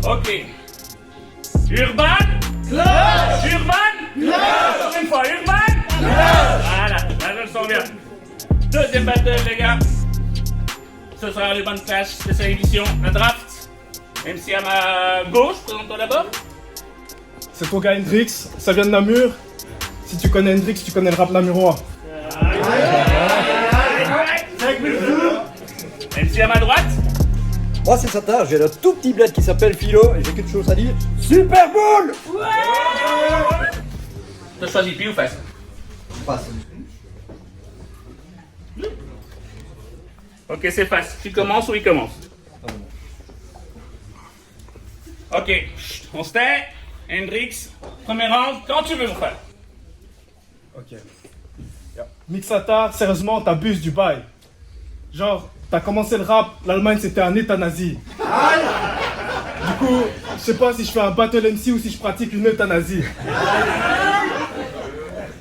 Ok. Urban. Clutch. Urban. Clutch. Encore une fois, Urban. Clutch. Voilà, là je le sens bien. Deuxième battle, les gars. Ce sera les bonnes clashs, spéciale édition, un draft. MC à ma gauche, présente-toi d'abord. C'est ton gars Hendrix, ça vient de Namur. Si tu connais Hendrix, tu connais le rap namurois. MC à ma droite. Moi c'est Sata, j'ai un tout petit bled qui s'appelle Philo et j'ai quelque chose à dire. Super Bowl. T'as choisi pile ou face? Passe. Ok, c'est face. Tu commences ou il commence? Ok, chut, on se tait. Hendrix, premier round, quand tu veux mon frère. Ok. Mixata, sérieusement, t'abuses du bail. Genre, t'as commencé le rap, l'Allemagne c'était un état nazi. Du coup, je sais pas si je fais un battle MC ou si je pratique une euthanasie.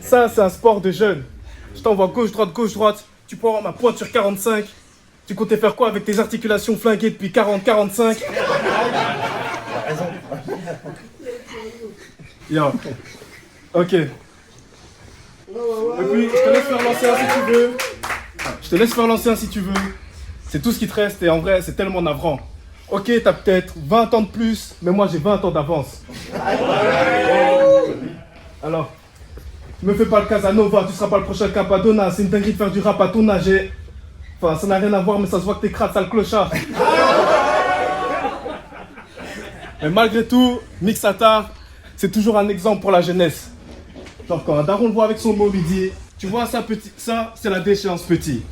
Ça, c'est un sport de jeunes. Je t'envoie gauche, droite. Tu peux avoir ma pointure 45. Tu comptais faire quoi avec tes articulations flinguées depuis 40-45? Yo. Ok. Et puis, je te laisse faire lancer un si tu veux. Je te laisse faire lancer un si tu veux. C'est tout ce qui te reste et en vrai, c'est tellement navrant. Ok, t'as peut-être 20 ans de plus, mais moi j'ai 20 ans d'avance. Alors, me fais pas le Casanova, tu seras pas le prochain Capadonna. C'est une dinguerie de faire du rap à ton âge. Enfin, ça n'a rien à voir, mais ça se voit que t'es crade, sale clochard. Mais malgré tout, Mixata, c'est toujours un exemple pour la jeunesse. Genre quand un daron le voit avec son môme, il dit: tu vois ça petit, ça c'est la déchéance petit.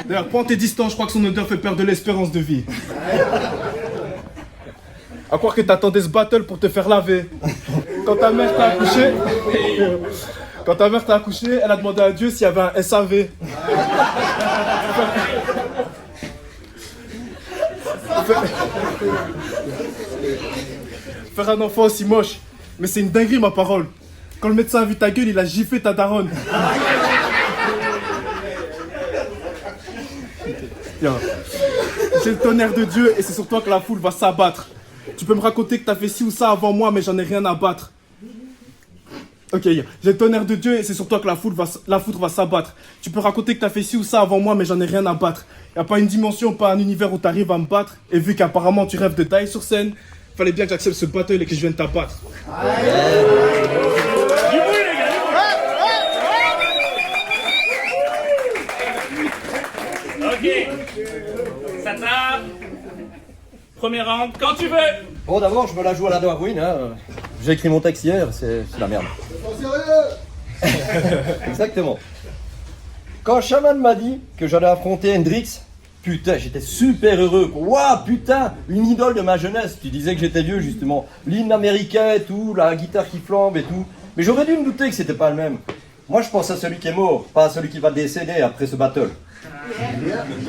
D'ailleurs, prends tes distances, je crois que son odeur fait perdre de l'espérance de vie. À croire que t'attendais ce battle pour te faire laver. Quand ta mère t'a accouché, elle a demandé à Dieu s'il y avait un SAV. Faire un enfant aussi moche, mais c'est une dinguerie ma parole. Quand le médecin a vu ta gueule, il a giflé ta daronne. Tiens. J'ai le tonnerre de Dieu et c'est sur toi que la foule va s'abattre. Tu peux me raconter que t'as fait ci ou ça avant moi, mais j'en ai rien à battre. Ok, j'ai le tonnerre de Dieu et c'est sur toi que la foudre va s'abattre. Tu peux raconter que t'as fait ci ou ça avant moi, mais j'en ai rien à battre. Y'a pas une dimension, pas un univers où t'arrives à me battre. Et vu qu'apparemment tu rêves de taille sur scène, fallait bien que j'accepte ce battle et que je vienne t'abattre. Ok. Sata. Premier round, quand tu veux. Bon d'abord je me la joue à la Darwin, hein. J'ai écrit mon texte hier, c'est la merde. Exactement. Quand Shaman m'a dit que j'allais affronter Hendrix, putain, j'étais super heureux. Waouh, putain, une idole de ma jeunesse. Tu disais que j'étais vieux, justement. L'hymne américain et tout, la guitare qui flambe et tout. Mais j'aurais dû me douter que c'était pas le même. Moi, je pense à celui qui est mort, pas à celui qui va décéder après ce battle.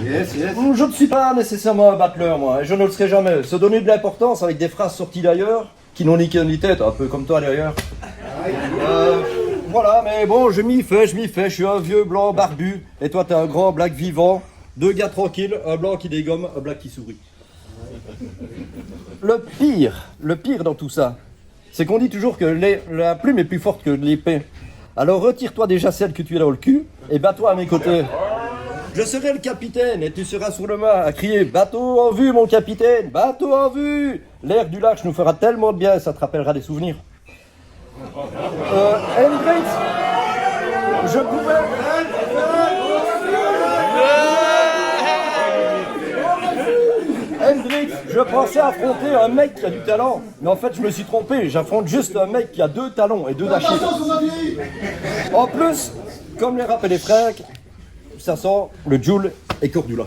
Yes. Je ne suis pas nécessairement un battleur, moi. Je ne le serai jamais. Se donner de l'importance avec des phrases sorties d'ailleurs, qui n'ont ni queue ni tête, un peu comme toi d'ailleurs. Voilà, mais bon, je m'y fais, je suis un vieux blanc barbu, et toi t'es un grand black vivant, deux gars tranquilles, un blanc qui dégomme, un black qui sourit. Le pire dans tout ça, c'est qu'on dit toujours que la plume est plus forte que l'épée. Alors retire-toi déjà celle que tu as dans le cul, et bats-toi à mes côtés. Je serai le capitaine, et tu seras sur le mât à crier « Bateau en vue, mon capitaine, bateau en vue !» L'air du lac nous fera tellement de bien, ça te rappellera des souvenirs. Hendrix, je pouvais... Hendrix, je pensais affronter un mec qui a du talent, mais en fait je me suis trompé, j'affronte juste un mec qui a 2 talons et 2 d'Achille. En plus, comme les rap et les fringues, ça sent le Joule et Cordula.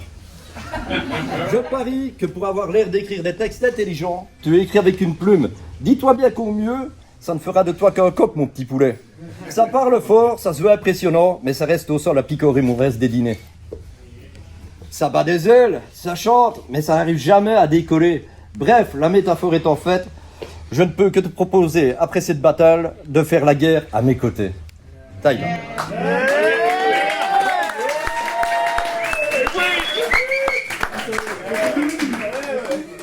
Je parie que pour avoir l'air d'écrire des textes intelligents, tu écris avec une plume. Dis-toi bien qu'au mieux, ça ne fera de toi qu'un coq, mon petit poulet. Ça parle fort, ça se veut impressionnant, mais ça reste au sol la picorée mauvaise des dîners. Ça bat des ailes, ça chante, mais ça n'arrive jamais à décoller. Bref, la métaphore étant faite, je ne peux que te proposer, après cette bataille, de faire la guerre à mes côtés. Taille.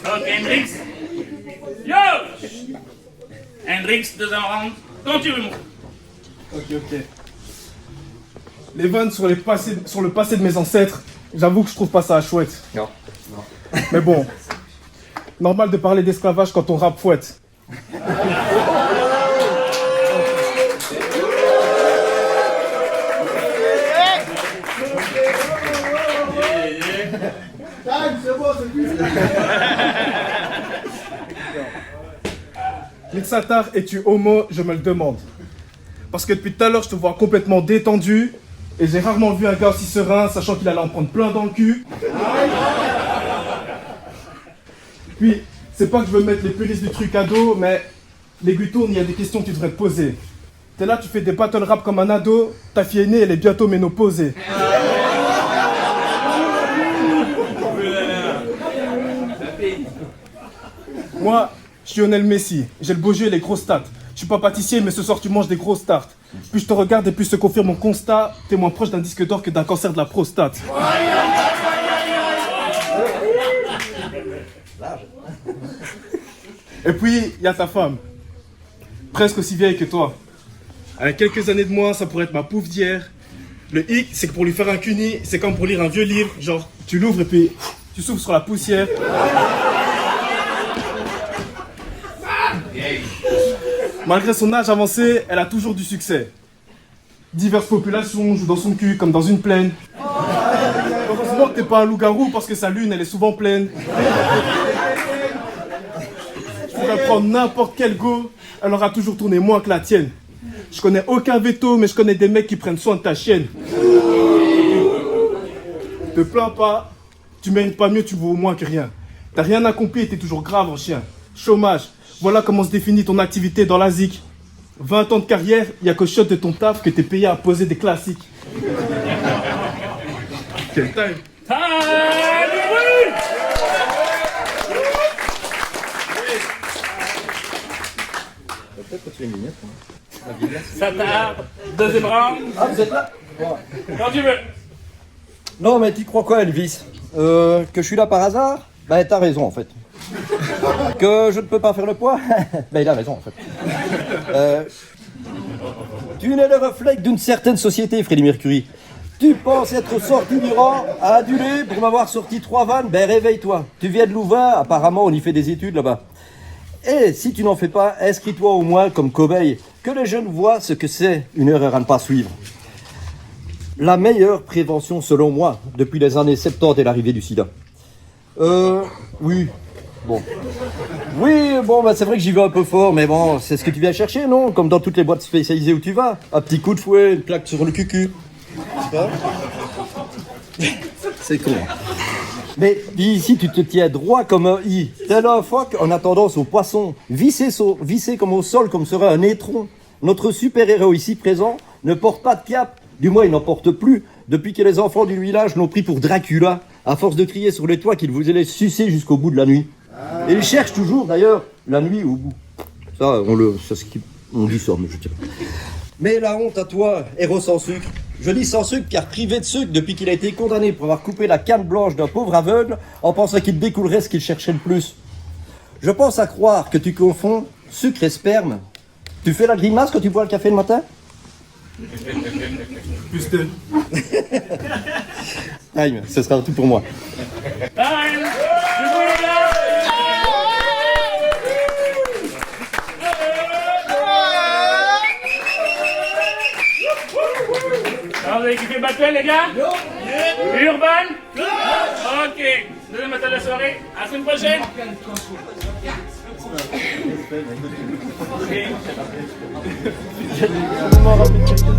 Ok, Hendrix. Yo! Rix, deuxième round. Quand tu veux, mon. Ok. Les vannes sur le passé de mes ancêtres, j'avoue que je trouve pas ça chouette. Non. Mais bon, normal de parler d'esclavage quand on rappe fouette. Mixatar, es-tu homo? Je me le demande. Parce que depuis tout à l'heure, je te vois complètement détendu. Et j'ai rarement vu un gars aussi serein, sachant qu'il allait en prendre plein dans le cul. Puis, c'est pas que je veux mettre les puristes du truc à dos, mais les Gutournes, il y a des questions que tu devrais te poser. T'es là, tu fais des battle rap comme un ado, ta fille aînée, elle est bientôt ménopausée. Moi, je suis Lionel Messi, j'ai le beau jeu et les grosses stats. Je suis pas pâtissier, mais ce soir tu manges des grosses tartes. Plus je te regarde et plus se confirme mon constat, t'es moins proche d'un disque d'or que d'un cancer de la prostate. Et puis, il y a ta femme, presque aussi vieille que toi. Avec quelques années de moins, ça pourrait être ma pouffe d'hier. Le hic, c'est que pour lui faire un cuni, c'est comme pour lire un vieux livre, genre tu l'ouvres et puis tu souffles sur la poussière. Malgré son âge avancé, elle a toujours du succès. Diverses populations jouent dans son cul comme dans une plaine. Heureusement que t'es pas un loup-garou parce que sa lune, elle est souvent pleine. Je pourrais prendre n'importe quel go, elle aura toujours tourné moins que la tienne. Je connais aucun veto, mais je connais des mecs qui prennent soin de ta chienne. Te plains pas, tu mérites pas mieux, tu vaux au moins que rien. T'as rien accompli et t'es toujours grave en chien. Chômage. Voilà comment se définit ton activité dans la ZIC. 20 ans de carrière, il n'y a qu'au shot de ton taf que t'es payé à poser des classiques. Quel time! Satar, deuxième round. Ah, vous êtes là? Quand tu veux. Non, mais tu crois quoi, Elvis? Que je suis là par hasard? Bah, t'as raison, en fait. Que je ne peux pas faire le poids? Ben, il a raison, en fait. Tu n'es le reflet d'une certaine société, Freddie Mercury. Tu penses être sorti du rang, adulé pour m'avoir sorti 3 vannes? Ben, réveille-toi. Tu viens de Louvain, apparemment, on y fait des études là-bas. Et si tu n'en fais pas, inscris-toi au moins comme cobaye, que les jeunes voient ce que c'est une erreur à ne pas suivre. La meilleure prévention, selon moi, depuis les années 70 et l'arrivée du sida. Oui. Bon. Oui, bon, bah c'est vrai que j'y vais un peu fort, mais bon, c'est ce que tu viens chercher, non? Comme dans toutes les boîtes spécialisées où tu vas. Un petit coup de fouet, une plaque sur le cucu. C'est con. Mais ici, tu te tiens droit comme un i. Tel un phoque en a tendance au poisson. Vissé comme au sol, comme serait un étron. Notre super-héros ici présent ne porte pas de cape. Du moins, il n'en porte plus. Depuis que les enfants du village l'ont pris pour Dracula, à force de crier sur les toits qu'il vous allait sucer jusqu'au bout de la nuit. Et il cherche toujours, d'ailleurs, la nuit au bout. Ça, on dit ça, mais je sais pas. Mais la honte à toi, héros sans sucre. Je dis sans sucre car privé de sucre depuis qu'il a été condamné pour avoir coupé la canne blanche d'un pauvre aveugle en pensant qu'il découlerait ce qu'il cherchait le plus. Je pense à croire que tu confonds sucre et sperme. Tu fais la grimace quand tu bois le café le matin? Putain. Aïe, ce sera tout pour moi. Time. Du coup, les gars. Alors, vous avez kiffé Battle, les gars? Urban? Ok. Deuxième battle de la soirée. À la semaine prochaine. Je vais m'en rappeler quelques-uns.